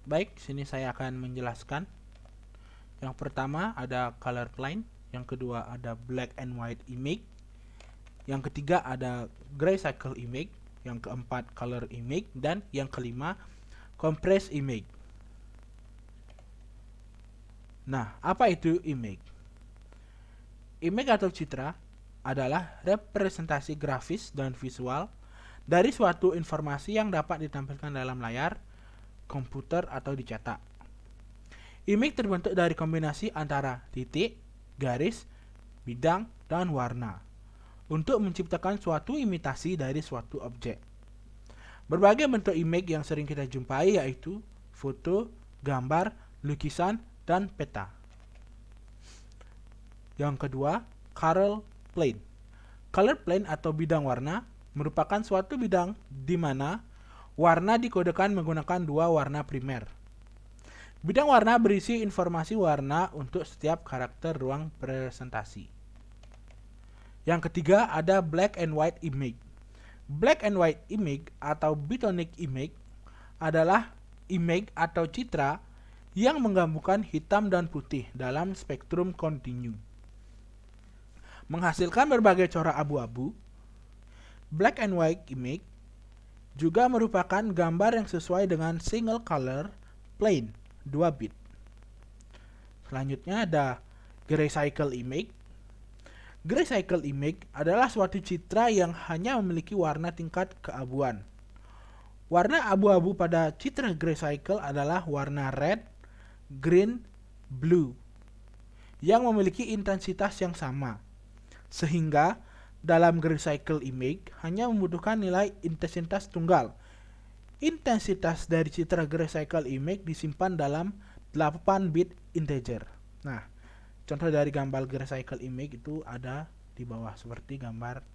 Baik, sini saya akan menjelaskan. Yang pertama ada color plane, yang kedua ada black and white image, yang ketiga ada gray cycle image, yang keempat color image, dan yang kelima compressed image. Nah, apa itu image? Image atau citra adalah representasi grafis dan visual dari suatu informasi yang dapat ditampilkan dalam layar, komputer, atau dicetak. Image terbentuk dari kombinasi antara titik, garis, bidang, dan warna untuk menciptakan suatu imitasi dari suatu objek. Berbagai bentuk image yang sering kita jumpai yaitu foto, gambar, lukisan, dan peta. Yang kedua, color plane. Color plane atau bidang warna merupakan suatu bidang di mana warna dikodekan menggunakan dua warna primer. Bidang warna berisi informasi warna untuk setiap karakter ruang presentasi. Yang ketiga ada black and white image. Black and white image atau bitonic image adalah image atau citra yang menggabungkan hitam dan putih dalam spektrum kontinu, menghasilkan berbagai corak abu-abu. Black and white image juga merupakan gambar yang sesuai dengan single color plane 2 bit. Selanjutnya ada gray cycle image. Gray cycle image adalah suatu citra yang hanya memiliki warna tingkat keabuan. Warna abu-abu pada citra gray cycle adalah warna red, green, blue yang memiliki intensitas yang sama. Sehingga dalam gray cycle image hanya membutuhkan nilai intensitas tunggal. Intensitas dari citra gray cycle image disimpan dalam 8 bit integer. Nah, contoh dari gambar gray cycle image itu ada di bawah seperti gambar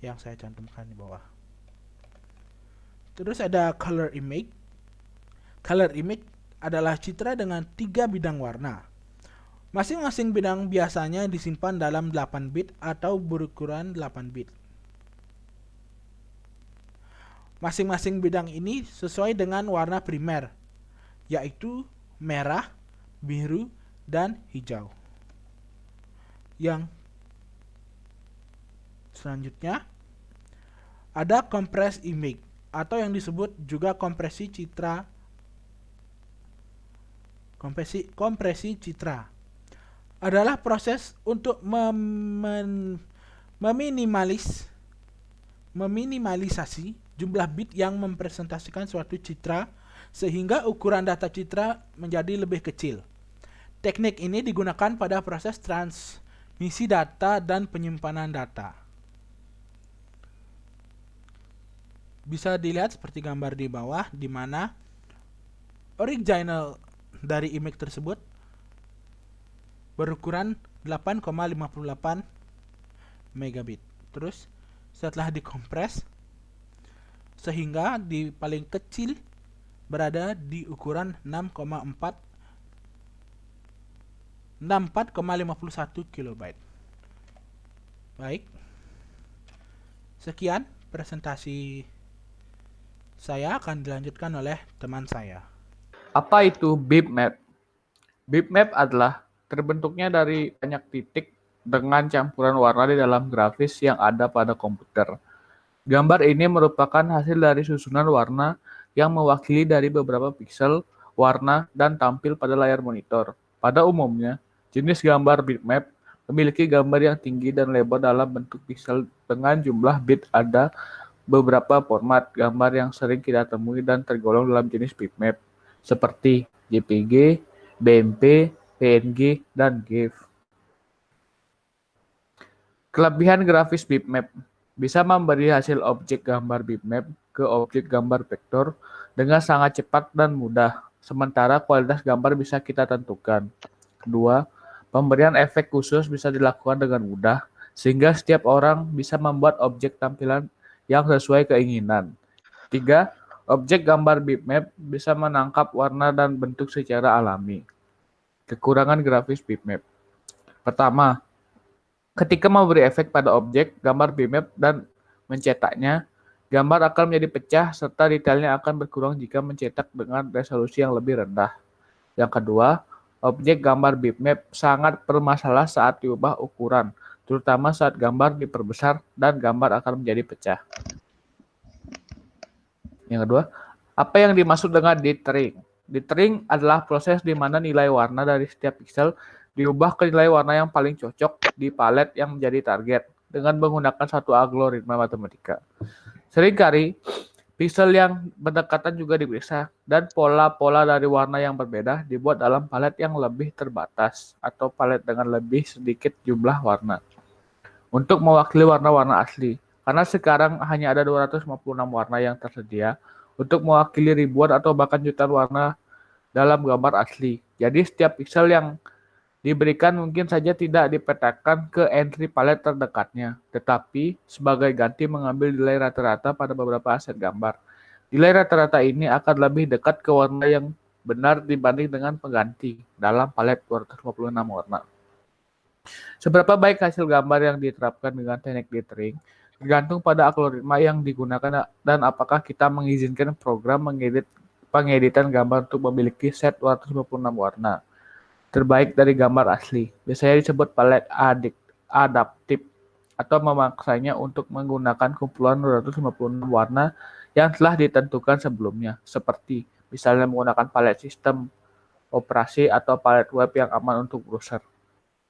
yang saya cantumkan di bawah. Terus ada color image. Color image adalah citra dengan 3 bidang warna. Masing-masing bidang biasanya disimpan dalam 8 bit atau berukuran 8 bit. Masing-masing bidang ini sesuai dengan warna primer, yaitu merah, biru, dan hijau. Yang selanjutnya ada compressed image atau yang disebut juga kompresi citra. Adalah proses untuk meminimalisasi jumlah bit yang mempresentasikan suatu citra sehingga ukuran data citra menjadi lebih kecil. Teknik ini digunakan pada proses transmisi data dan penyimpanan data. Bisa dilihat seperti gambar di bawah, di mana original dari image tersebut berukuran 8,58 megabit. Terus setelah dikompres sehingga di paling kecil berada di ukuran 64,51 kilobyte. Baik. Sekian presentasi saya, akan dilanjutkan oleh teman saya. Apa itu bitmap? Bitmap adalah terbentuknya dari banyak titik dengan campuran warna di dalam grafis yang ada pada komputer. Gambar ini merupakan hasil dari susunan warna yang mewakili dari beberapa piksel warna dan tampil pada layar monitor. Pada umumnya, jenis gambar bitmap memiliki gambar yang tinggi dan lebar dalam bentuk piksel dengan jumlah bit. Ada beberapa format gambar yang sering kita temui dan tergolong dalam jenis bitmap, seperti JPG, BMP, PNG, dan GIF. Kelebihan grafis bitmap bisa memberi hasil objek gambar bitmap ke objek gambar vektor dengan sangat cepat dan mudah, sementara kualitas gambar bisa kita tentukan. Kedua, pemberian efek khusus bisa dilakukan dengan mudah, sehingga setiap orang bisa membuat objek tampilan yang sesuai keinginan. Tiga, objek gambar bitmap bisa menangkap warna dan bentuk secara alami. Kekurangan grafis bitmap. Pertama, ketika memberi efek pada objek gambar bitmap dan mencetaknya, Gambar akan menjadi pecah serta detailnya akan berkurang jika mencetak dengan resolusi yang lebih rendah. Yang kedua, objek gambar bitmap sangat bermasalah saat diubah ukuran, terutama saat gambar diperbesar dan gambar akan menjadi pecah. Yang kedua, apa yang dimaksud dengan dithering? Dithering adalah proses di mana nilai warna dari setiap pixel diubah ke nilai warna yang paling cocok di palet yang menjadi target dengan menggunakan satu algoritma matematika. Seringkali pixel yang berdekatan juga diperiksa dan pola-pola dari warna yang berbeda dibuat dalam palet yang lebih terbatas atau palet dengan lebih sedikit jumlah warna untuk mewakili warna-warna asli. Karena sekarang hanya ada 256 warna yang tersedia untuk mewakili ribuan atau bahkan jutaan warna dalam gambar asli. Jadi setiap pixel yang diberikan mungkin saja tidak dipetakan ke entry palet terdekatnya, tetapi sebagai ganti mengambil nilai rata-rata pada beberapa aset gambar. Nilai rata-rata ini akan lebih dekat ke warna yang benar dibanding dengan pengganti dalam palet 256 warna. Seberapa baik hasil gambar yang diterapkan dengan teknik dithering tergantung pada algoritma yang digunakan dan apakah kita mengizinkan program pengeditan gambar untuk memiliki set 256 warna terbaik dari gambar asli. Biasanya disebut palet adaptif atau memaksanya untuk menggunakan kumpulan 256 warna yang telah ditentukan sebelumnya, seperti misalnya menggunakan palet sistem operasi atau palet web yang aman untuk browser.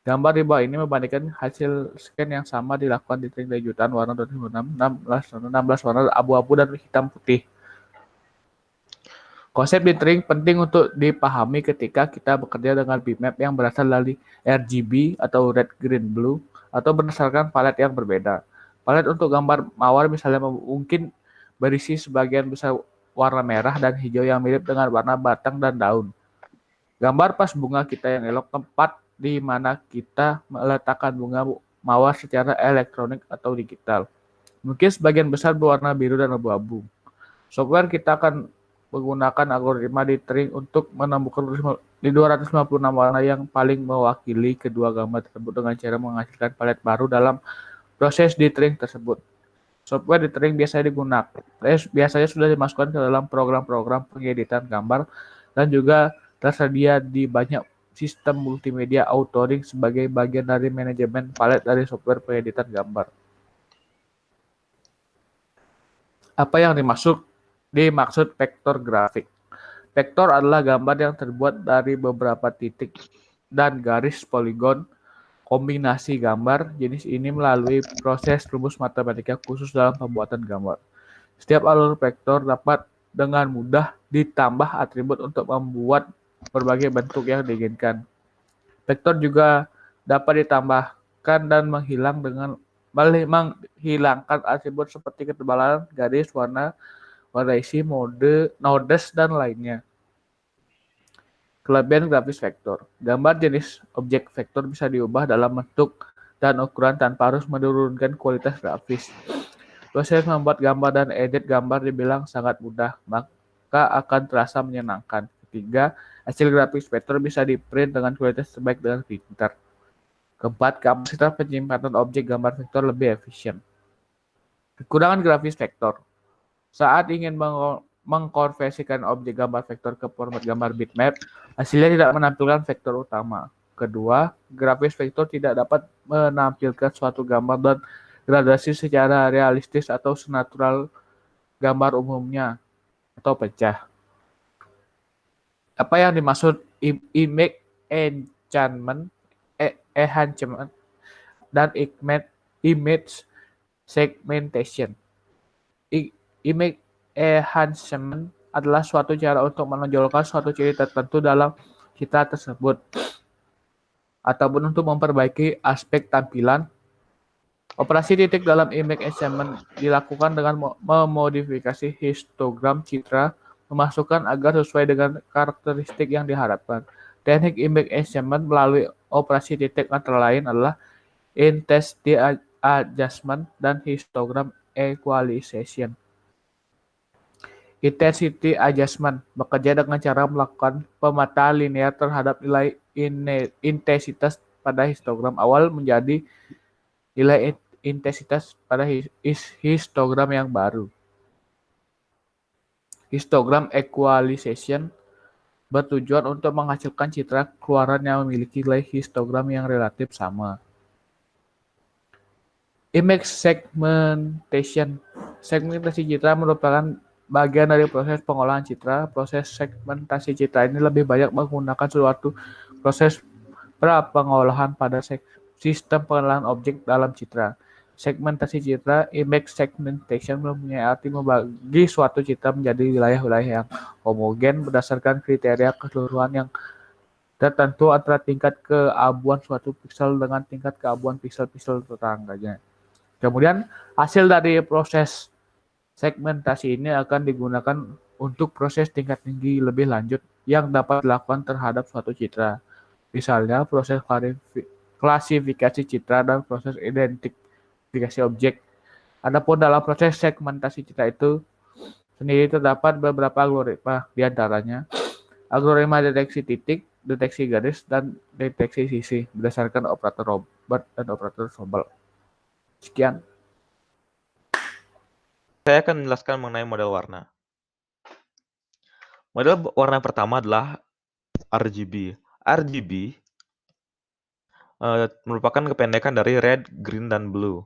Gambar di bawah ini membandingkan hasil scan yang sama dilakukan di dari jutaan warna 2006, 16 warna abu-abu dan hitam putih. Konsep dithering penting untuk dipahami ketika kita bekerja dengan bitmap yang berasal dari RGB atau red, green, blue atau berdasarkan palet yang berbeda. Palet untuk gambar mawar misalnya mungkin berisi sebagian besar warna merah dan hijau yang mirip dengan warna batang dan daun. Gambar pas bunga kita yang elok, tempat di mana kita meletakkan bunga mawar secara elektronik atau digital. Mungkin sebagian besar berwarna biru dan abu-abu. Software kita akan menggunakan algoritma dithering untuk menemukan 256 warna yang paling mewakili kedua gambar tersebut dengan cara menghasilkan palet baru dalam proses dithering tersebut. Software dithering biasanya sudah dimasukkan ke dalam program-program pengeditan gambar dan juga tersedia di banyak sistem multimedia authoring sebagai bagian dari manajemen palet dari software pengeditan gambar. Apa yang dimaksud vektor grafik? Vektor adalah gambar yang terbuat dari beberapa titik dan garis poligon. Kombinasi gambar jenis ini melalui proses rumus matematika khusus dalam pembuatan gambar. Setiap alur vektor dapat dengan mudah ditambah atribut untuk membuat berbagai bentuk yang diinginkan. Vektor juga dapat ditambahkan dan menghilangkan atribut seperti ketebalan garis, warna isi, nodes, dan lainnya. Kelebihan grafis vektor. Gambar jenis objek vektor bisa diubah dalam bentuk dan ukuran tanpa harus menurunkan kualitas grafis. Proses membuat gambar dan edit gambar dibilang sangat mudah, maka akan terasa menyenangkan. Ketiga, hasil grafis vektor bisa di-print dengan kualitas terbaik dengan printer. Keempat, kapasitas penyimpanan objek gambar vektor lebih efisien. Kekurangan grafis vektor. Saat ingin mengkonversikan objek gambar vektor ke format gambar bitmap, hasilnya tidak menampilkan vektor utama. Kedua, grafis vektor tidak dapat menampilkan suatu gambar dan gradasi secara realistis atau senatural gambar umumnya atau pecah. Apa yang dimaksud image enhancement dan image segmentation? Image enhancement adalah suatu cara untuk menonjolkan suatu ciri tertentu dalam citra tersebut ataupun untuk memperbaiki aspek tampilan. Operasi titik dalam image enhancement dilakukan dengan memodifikasi histogram citra, memasukkan agar sesuai dengan karakteristik yang diharapkan. Teknik image enhancement melalui operasi titik antara lain adalah intensity adjustment dan histogram equalization. Intensity adjustment bekerja dengan cara melakukan pemetaan linear terhadap nilai intensitas pada histogram awal menjadi nilai intensitas pada histogram yang baru. Histogram equalization bertujuan untuk menghasilkan citra keluaran yang memiliki nilai histogram yang relatif sama. Image segmentation. Segmentasi citra merupakan bagian dari proses pengolahan citra. Proses segmentasi citra ini lebih banyak menggunakan suatu proses pra-pengolahan pada sistem pengenalan objek dalam citra. Segmentasi citra, image segmentation mempunyai arti membagi suatu citra menjadi wilayah-wilayah yang homogen berdasarkan kriteria keseluruhan yang tertentu antara tingkat keabuan suatu piksel dengan tingkat keabuan piksel-piksel tetangganya. Kemudian hasil dari proses segmentasi ini akan digunakan untuk proses tingkat tinggi lebih lanjut yang dapat dilakukan terhadap suatu citra. Misalnya proses klasifikasi citra dan proses identifikasi objek. Adapun dalam proses segmentasi citra itu sendiri terdapat beberapa algoritma, di antaranya algoritma deteksi titik, deteksi garis, dan deteksi sisi berdasarkan operator Robert dan operator Sobel. Sekian. Saya akan menjelaskan mengenai model warna. Model warna pertama adalah RGB. RGB merupakan kependekan dari red, green, dan blue.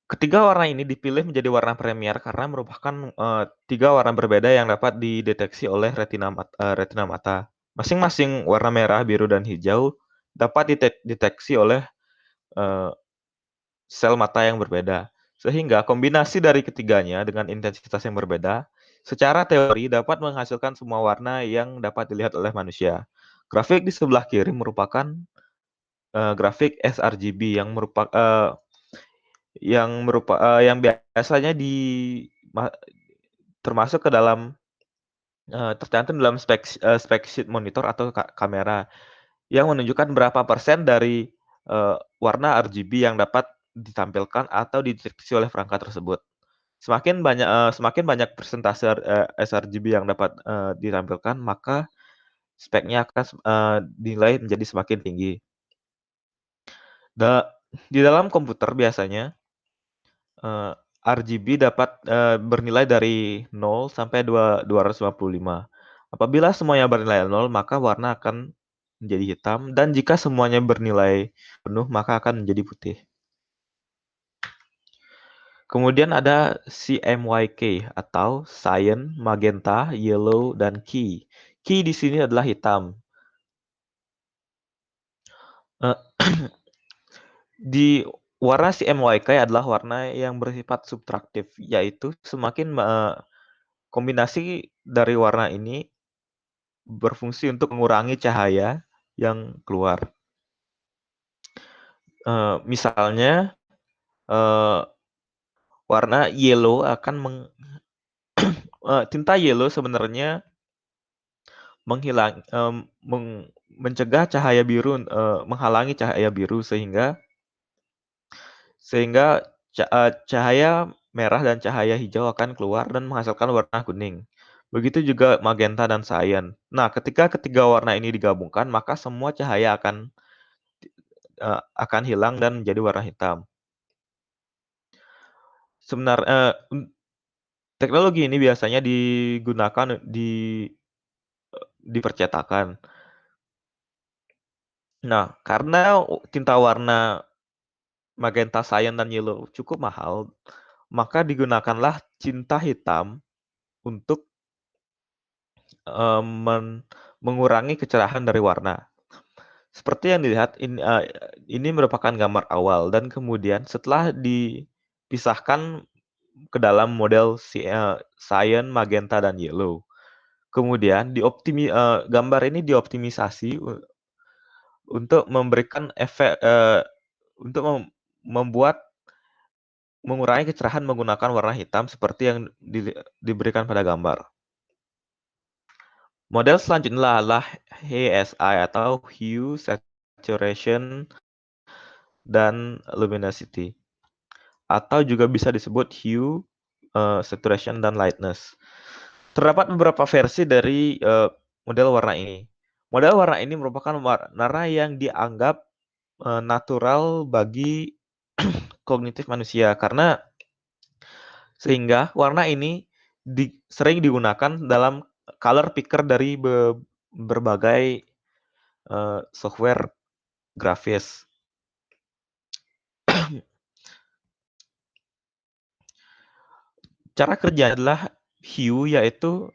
Ketiga warna ini dipilih menjadi warna premier karena merupakan tiga warna berbeda yang dapat dideteksi oleh retina mata. Masing-masing warna merah, biru, dan hijau dapat dideteksi oleh sel mata yang berbeda. Sehingga kombinasi dari ketiganya dengan intensitas yang berbeda, secara teori dapat menghasilkan semua warna yang dapat dilihat oleh manusia. Grafik di sebelah kiri merupakan grafik sRGB yang biasanya termasuk ke dalam tercantum dalam spek sheet monitor atau kamera yang menunjukkan berapa persen dari warna RGB yang dapat ditampilkan atau dideteksi oleh perangkat tersebut. Semakin banyak persentase sRGB yang dapat ditampilkan, maka speknya akan dinilai menjadi semakin tinggi. Di dalam komputer biasanya RGB dapat bernilai dari 0 sampai 255. Apabila semuanya bernilai 0, maka warna akan menjadi hitam, dan jika semuanya bernilai penuh, maka akan menjadi putih. Kemudian ada CMYK atau cyan, magenta, yellow, dan key. Key di sini adalah hitam. Di warna CMYK adalah warna yang bersifat subtraktif, yaitu semakin kombinasi dari warna ini berfungsi untuk mengurangi cahaya yang keluar. Misalnya warna yellow akan tinta yellow sebenarnya mencegah cahaya biru, menghalangi cahaya biru sehingga cahaya merah dan cahaya hijau akan keluar dan menghasilkan warna kuning. Begitu juga magenta dan cyan. Nah, ketika ketiga warna ini digabungkan, maka semua cahaya akan hilang dan menjadi warna hitam. Sebenarnya teknologi ini biasanya digunakan di percetakan. Nah, karena tinta warna magenta, cyan, dan yellow cukup mahal, maka digunakanlah tinta hitam untuk mengurangi kecerahan dari warna. Seperti yang dilihat, ini merupakan gambar awal, dan kemudian setelah dipisahkan ke dalam model cyan, magenta, dan yellow. Kemudian gambar ini dioptimisasi untuk memberikan efek untuk mengurangi kecerahan menggunakan warna hitam seperti yang diberikan pada gambar. Model selanjutnya adalah HSI atau Hue, Saturation, dan Luminosity, atau juga bisa disebut Hue, Saturation, dan Lightness. Terdapat beberapa versi dari model warna ini. Model warna ini merupakan warna yang dianggap natural bagi kognitif manusia, karena sehingga warna ini sering digunakan dalam color picker dari berbagai software grafis. Cara kerja adalah hue, yaitu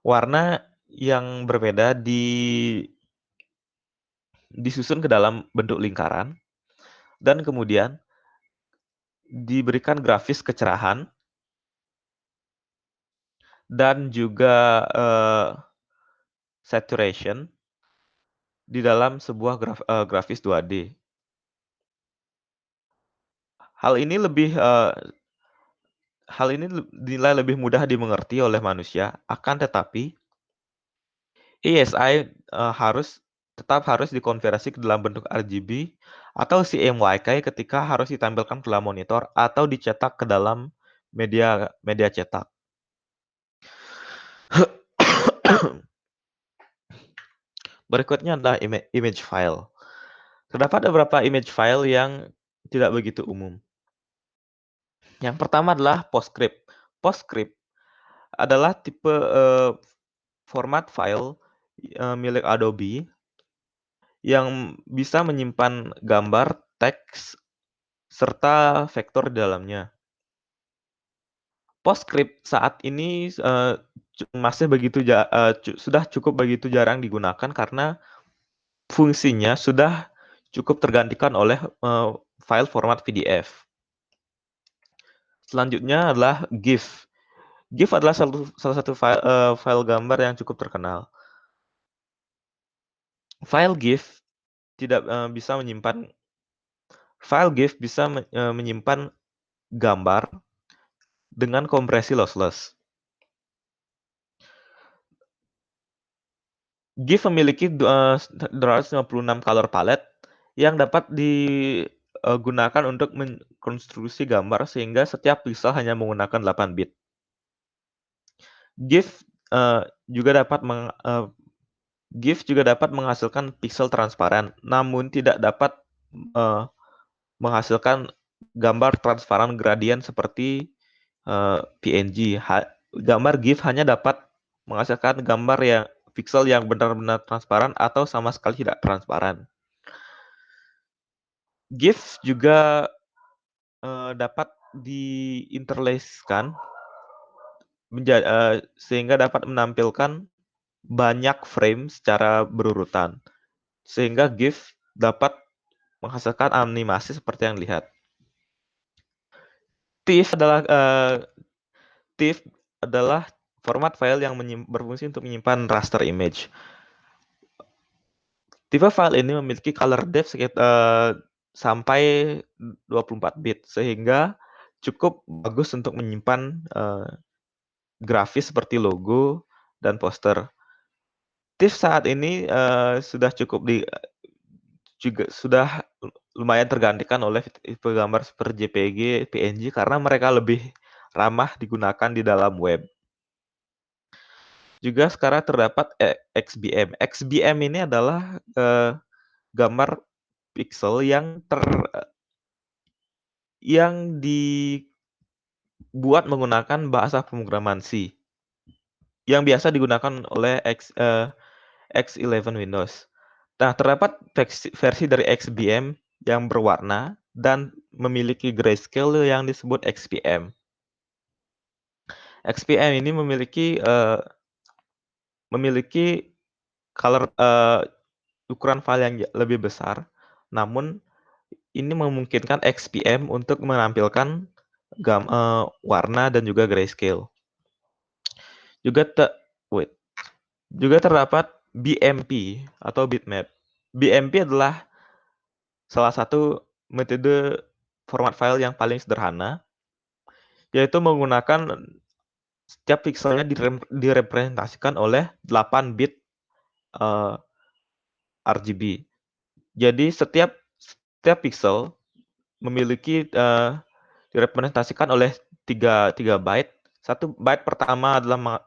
warna yang berbeda disusun ke dalam bentuk lingkaran, dan kemudian diberikan grafis kecerahan dan juga saturation di dalam sebuah grafis 2D. Hal ini dinilai lebih mudah dimengerti oleh manusia, akan tetapi ESI tetap harus dikonversi ke dalam bentuk RGB atau CMYK ketika harus ditampilkan ke dalam monitor atau dicetak ke dalam media cetak. Berikutnya adalah image file. Terdapat beberapa image file yang tidak begitu umum. Yang pertama adalah PostScript. PostScript adalah tipe format file milik Adobe yang bisa menyimpan gambar, teks, serta vektor di dalamnya. PostScript saat ini sudah cukup begitu jarang digunakan karena fungsinya sudah cukup tergantikan oleh file format PDF. Selanjutnya adalah GIF. GIF adalah salah satu file gambar yang cukup terkenal. File GIF bisa menyimpan gambar dengan kompresi lossless. GIF memiliki 256 color palette yang dapat digunakan untuk mengkonstruksi gambar sehingga setiap pixel hanya menggunakan 8 bit. GIF juga dapat menghasilkan pixel transparan, namun tidak dapat menghasilkan gambar transparan gradien seperti PNG. Gambar GIF hanya dapat menghasilkan gambar yang pixel yang benar-benar transparan atau sama sekali tidak transparan. GIF juga dapat diinterlacekan sehingga dapat menampilkan banyak frame secara berurutan, sehingga GIF dapat menghasilkan animasi seperti yang dilihat. TIFF adalah format file yang berfungsi untuk menyimpan raster image. Tipe file ini memiliki color depth sampai 24 bit, sehingga cukup bagus untuk menyimpan grafis seperti logo dan poster. TIFF saat ini sudah lumayan tergantikan oleh tipe gambar seperti JPG, PNG karena mereka lebih ramah digunakan di dalam web. Juga sekarang terdapat XBM. XBM ini adalah gambar pixel yang dibuat menggunakan bahasa pemrograman C yang biasa digunakan oleh X11 Windows. Nah, terdapat versi dari XBM yang berwarna dan memiliki grayscale yang disebut XPM. XPM ini memiliki color ukuran file yang lebih besar, namun ini memungkinkan XPM untuk menampilkan warna dan juga grayscale. Juga terdapat BMP atau bitmap. BMP adalah salah satu metode format file yang paling sederhana, yaitu menggunakan setiap pixelnya direpresentasikan oleh 8 bit RGB. Jadi setiap pixel memiliki direpresentasikan oleh 3 byte. 1 byte pertama adalah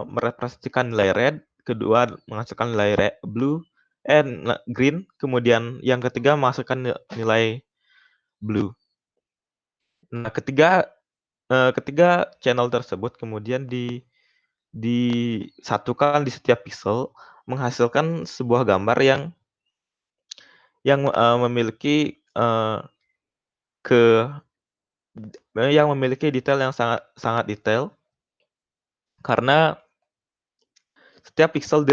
merepresentasikan nilai red, kedua menghasilkan nilai green, kemudian yang ketiga menghasilkan nilai blue. Nah, ketiga ketiga channel tersebut kemudian disatukan di setiap pixel menghasilkan sebuah gambar yang memiliki detail yang sangat sangat detail karena setiap pixel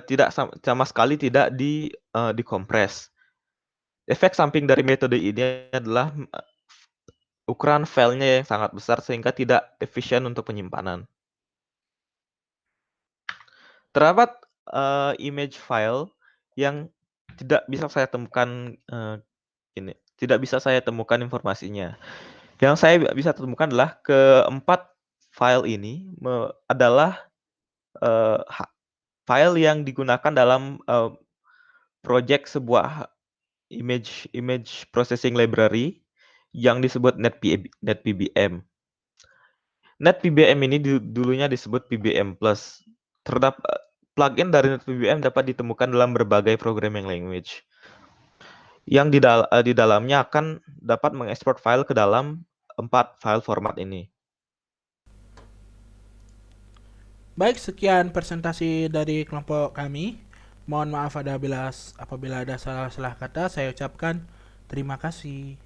tidak sama sekali tidak dikompres. Efek samping dari metode ini adalah ukuran filenya yang sangat besar sehingga tidak efisien untuk penyimpanan. Terdapat image file yang tidak bisa saya temukan tidak bisa saya temukan informasinya. Yang saya bisa temukan adalah keempat file ini adalah file yang digunakan dalam project sebuah image processing library yang disebut NetPBM. NetPBM ini dulunya disebut PBM Plus. Plugin dari NetPBM dapat ditemukan dalam berbagai programming language yang di dalamnya akan dapat mengekspor file ke dalam 4 file format ini. Baik, sekian presentasi dari kelompok kami. Mohon maaf apabila ada salah-salah kata. Saya ucapkan terima kasih.